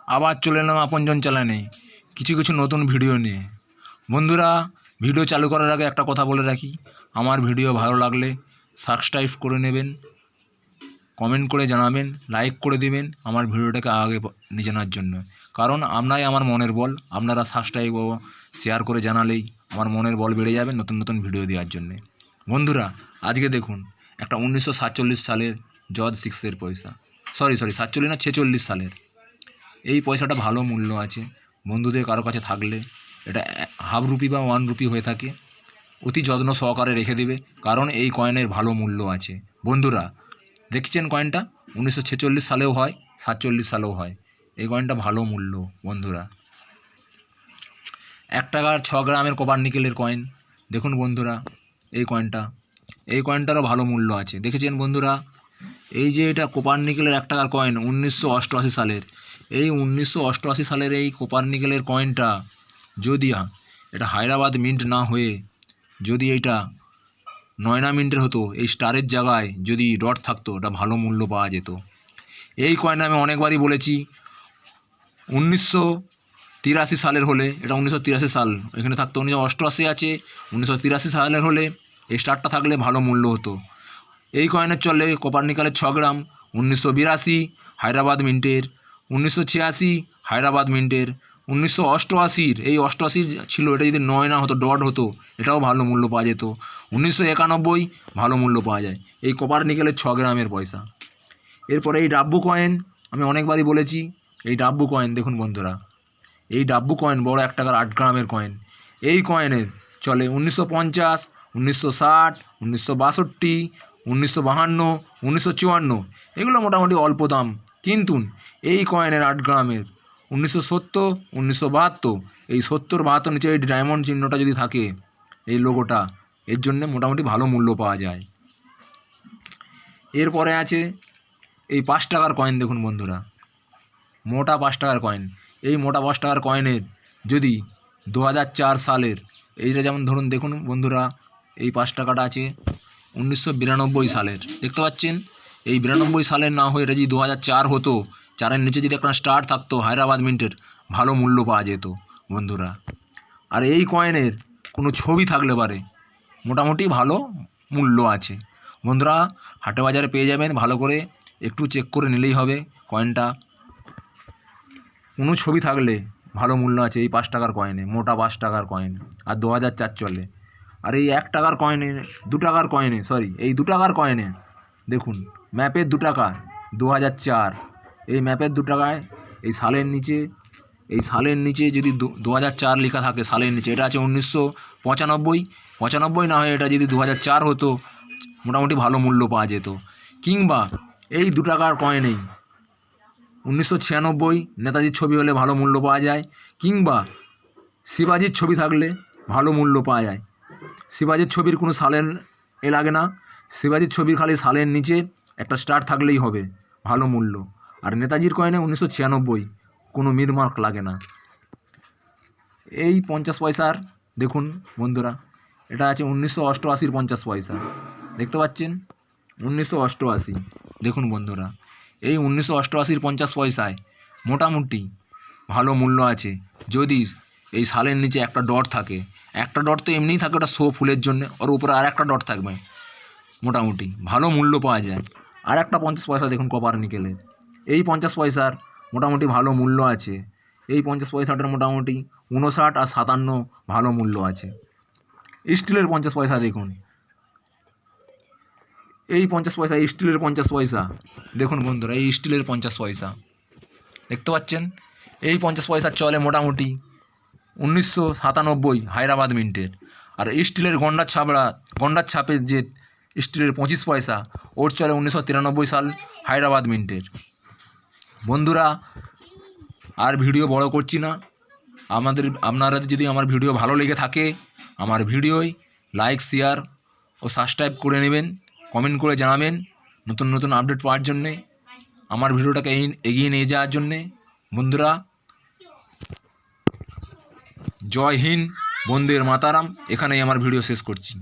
আবার চলে এলাম আপনজন চ্যানেলে কিছু কিছু নতুন ভিডিও নিয়ে। বন্ধুরা, ভিডিও চালু করার আগে একটা কথা বলে রাখি, আমার ভিডিও ভালো লাগলে সাবস্ক্রাইব করে নেবেন, কমেন্ট করে জানাবেন, লাইক করে দেবেন আমার ভিডিওটাকে আগে নিয়ে জানার জন্য। কারণ আপনারাই আমার মনের বল, আপনারা সাবস্ক্রাইব ও শেয়ার করে জানালেই আমার মনের বল বেড়ে যাবে নতুন নতুন ভিডিও দেওয়ার জন্যে। বন্ধুরা, আজকে দেখুন একটা 1947 সালের জজ 6-এর পয়সা, সরি 47 না 46 সালের। এই পয়সাটা ভালো মূল্য আছে, বন্ধুদের কারো কাছে থাকলে এটা হাফ রুপি বা 1 রুপি হয়ে থাকে, অতি যত্ন সহকারে রেখে দেবে, কারণ এই কয়েনের ভালো মূল্য আছে। বন্ধুরা দেখছেন কয়েনটা 1946 সালেও হয়, 47 সালেও হয়, এই কয়েনটা ভালো মূল্য। বন্ধুরা 1 টাকার 6 গ্রামের কপার নিকেলের কয়েন দেখুন বন্ধুরা, এই কয়েনটারও ভালো মূল্য আছে। দেখেছেন বন্ধুরা, এই যে এটা কপার নিকেলের 1 টাকার কয়েন 1988 সালের, এই 1988 সালের এই কপার নিকেলের কয়েনটা যদি এটা হায়দ্রাবাদ মিন্ট না হয়ে যদি এইটা নয়না মিন্টের হতো, এই স্টারের জায়গায় যদি ডট থাকতো, এটা ভালো মূল্য পাওয়া যেত। এই কয়েন আমি অনেকবারই বলেছি, 1983 সালের হলে এটা 1983 সাল, এখানে থাকতো 1988 আছে, 1983 সালের হলে এই স্টারটা থাকলে ভালো মূল্য হতো। এই কয়েনের চলে কপার নিকেলের 6 গ্রাম 1982 হায়দ্রাবাদ মিন্টের, 1986 হায়দ্রাবাদ মিন্টের, 1988 এই 88 ছিল, এটা যদি নয় না হতো ডট হতো এটাও ভালো মূল্য পাওয়া যেত। 1991 ভালো মূল্য পাওয়া যায় এই কপার নিকেলের 6 গ্রামের পয়সা। এরপরে এই ডাব্বু কয়েন আমি অনেকবারই বলেছি, এই ডাব্বু কয়েন দেখুন বন্ধুরা, এই ডাব্বু কয়েন বড় 1 টাকার 8 গ্রামের কয়েন। এই কয়েনের চলে 1950, 1960, 1962, 1952, 1954, এগুলো মোটামুটি অল্প দাম। কিন্তু এই কয়েনের 8 গ্রামের 1970, 1972, এই 70-72 নিচে এই ডায়মন্ড চিহ্নটা যদি থাকে, এই লোগোটা, এর জন্যে মোটামুটি ভালো মূল্য পাওয়া যায়। এরপরে আছে এই 5 টাকার কয়েন দেখুন বন্ধুরা, মোটা 5 টাকার কয়েন। এই মোটা 5 টাকার কয়েনের যদি 2004 সালের, এইটা যেমন ধরুন দেখুন বন্ধুরা, এই 5 টাকাটা আছে 1992 সালের, দেখতে পাচ্ছেন। এই 92 সালের না হয়ে এটা যদি 2004 হতো, 4-এর নিচে যদি একটা স্টার থাকতো হায়দ্রাবাদ মিন্টের, ভালো মূল্য পাওয়া যেত বন্ধুরা। আর এই কয়েনের কোনো ছবি থাকলে পারে মোটামুটি ভালো মূল্য আছে বন্ধুরা। হাটে বাজারে পেয়ে যাবেন, ভালো করে একটু চেক করে নিলেই হবে কয়েনটা, কোনো ছবি থাকলে ভালো মূল্য আছে এই 5 টাকার কয়েনে, মোটা 5 টাকার কয়েন। আর 2004 চলে। আর এই 1 টাকার কয়েনে, 2 টাকার কয়েনে, এই 2 টাকার কয়েনে দেখুন ম্যাপের 2 টাকা 2004, এই ম্যাপের 2 টাকায় এই সালের নিচে যদি 2004 লেখা থাকে সালের নিচে, এটা আছে 1995 না হয় এটা যদি 2004 হতো মোটামুটি ভালো মূল্য পাওয়া যেত। কিংবা এই 2 টাকার কয়েনেই 1996 নেতাজির ছবি হলে ভালো মূল্য পাওয়া যায়, কিংবা শিবাজির ছবি থাকলে ভালো মূল্য পাওয়া যায়। শিবাজির ছবির কোনো সালের লাগে না, শিবাজির ছবির খালি সালের নিচে একটা স্টার থাকলেই হবে, ভালো মূল্য। আর নেতাজির কয়েনে 1996 কোনো মিরমার্ক লাগে না। এই 50 পয়সার দেখুন বন্ধুরা, এটা আছে 1988 50 পয়সা, দেখতে পাচ্ছেন 1988। দেখুন বন্ধুরা, এই 1988 50 পয়সায় মোটামুটি ভালো মূল্য আছে যদি এই সালের নিচে একটা ডট থাকে। একটা ডট তো এমনিই থাকে, ওটা শো ফুলের জন্য, ওর উপরে আর একটা ডট থাকবে, মোটামুটি ভালো মূল্য পাওয়া যায়। আর একটা 50 পয়সা দেখুন কপার নিকেলের, এই 50 পয়সার মোটামুটি ভালো মূল্য আছে। এই 50 পয়সাটার মোটামুটি 59 আর 57 ভালো মূল্য আছে। স্টিলের 50 পয়সা দেখুন, এই 50 পয়সা স্টিলের 50 পয়সা দেখুন বন্ধুরা, এই স্টিলের 50 পয়সা দেখতে পাচ্ছেন। এই 50 পয়সা চলে মোটামুটি 1997 হায়দ্রাবাদ মিন্টের। আর স্টিলের গন্ডার ছাপের যে স্টিলের 25 পয়সা, ওর চলে 1993 সাল হায়দ্রাবাদ মিন্টের। বন্ধুরা আর ভিডিও বড় করছি না, আপনারা যদি আমার ভিডিও ভালো লেগে থাকে, আমার ভিডিওয় লাইক, শেয়ার ও সাবস্ক্রাইব করে নেবেন, কমেন্ট করে জানাবেন নতুন নতুন আপডেট পাওয়ার জন্যে, আমার ভিডিওটাকে এগিয়ে নিয়ে যাওয়ার জন্যে। বন্ধুরা জয় হিন্দ, বন্দে মাতারাম, এখানেই আমার ভিডিও শেষ করছি।